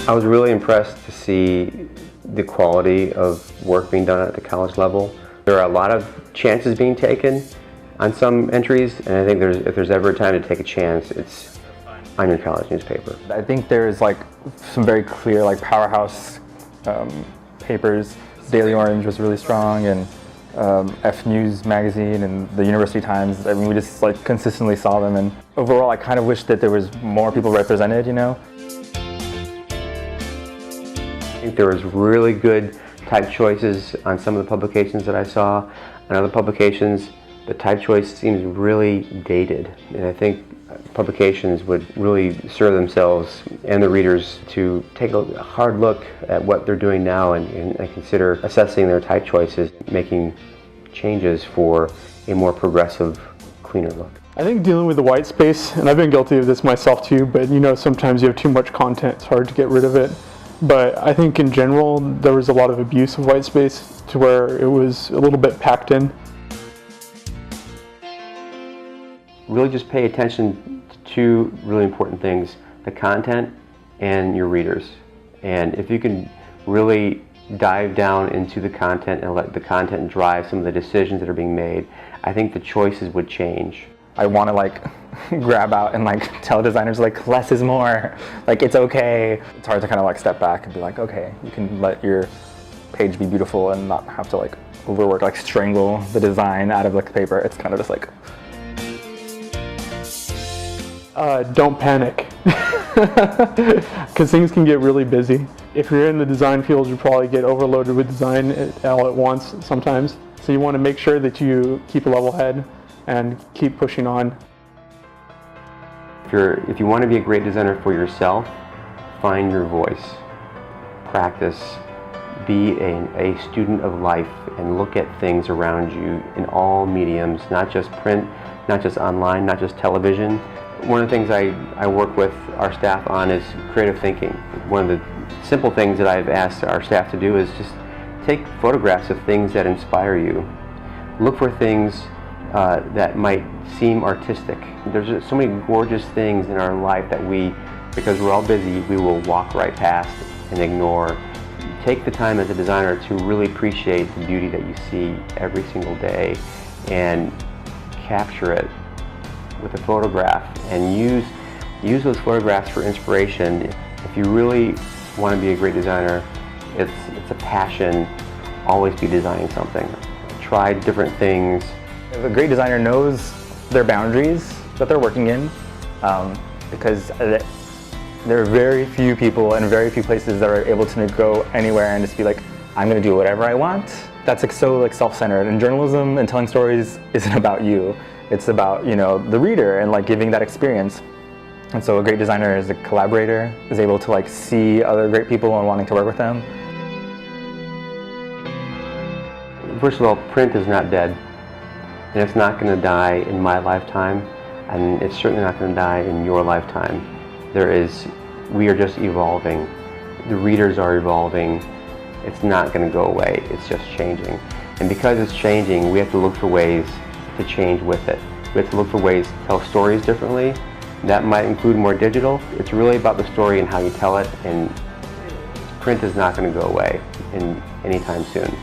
I was really impressed to see the quality of work being done at the college level. There are a lot of chances being taken on some entries, and I think if there's ever a time to take a chance, it's on your college newspaper. I think there's like some very clear like powerhouse papers. Daily Orange was really strong, and F News magazine and the University Times. I mean, we just like consistently saw them, and overall I kind of wish that there was more people represented, you know. I think there was really good type choices on some of the publications that I saw. On other publications, the type choice seems really dated, and I think publications would really serve themselves and the readers to take a hard look at what they're doing now and consider assessing their type choices, making changes for a more progressive, cleaner look. I think dealing with the white space, and I've been guilty of this myself too, but you know, sometimes you have too much content, it's hard to get rid of it. But I think in general, there was a lot of abuse of white space to where it was a little bit packed in. Really just pay attention to two really important things: the content and your readers. And if you can really dive down into the content and let the content drive some of the decisions that are being made, I think the choices would change. I want to like grab out and like tell designers like less is more, like it's okay. It's hard to kind of like step back and be like, okay, you can let your page be beautiful and not have to like overwork, like strangle the design out of like the paper. It's kind of just like, don't panic, because things can get really busy. If you're in the design field, you probably get overloaded with design all at once sometimes. So you want to make sure that you keep a level head and keep pushing on. If you want to be a great designer for yourself, find your voice, practice, be a student of life, and look at things around you in all mediums, not just print, not just online, not just television. One of the things I work with our staff on is creative thinking. One of the simple things that I've asked our staff to do is just take photographs of things that inspire you. Look for things that might seem artistic. There's just so many gorgeous things in our life that because we're all busy, we will walk right past and ignore. Take the time as a designer to really appreciate the beauty that you see every single day and capture it with a photograph, and use those photographs for inspiration. If you really want to be a great designer, it's a passion. Always be designing something. Try different things. a great designer knows their boundaries that they're working in, because there are very few people and very few places that are able to go anywhere and just be like, I'm going to do whatever I want. That's like so like self-centered. And journalism and telling stories isn't about you. It's about, you know, the reader and like giving that experience. And so a great designer is a collaborator, is able to like see other great people and wanting to work with them. First of all, print is not dead, and it's not going to die in my lifetime, and it's certainly not going to die in your lifetime. We are just evolving. The readers are evolving. It's not going to go away. It's just changing. And because it's changing, we have to look for ways to change with it. We have to look for ways to tell stories differently. That might include more digital. It's really about the story and how you tell it, and print is not going to go away anytime soon.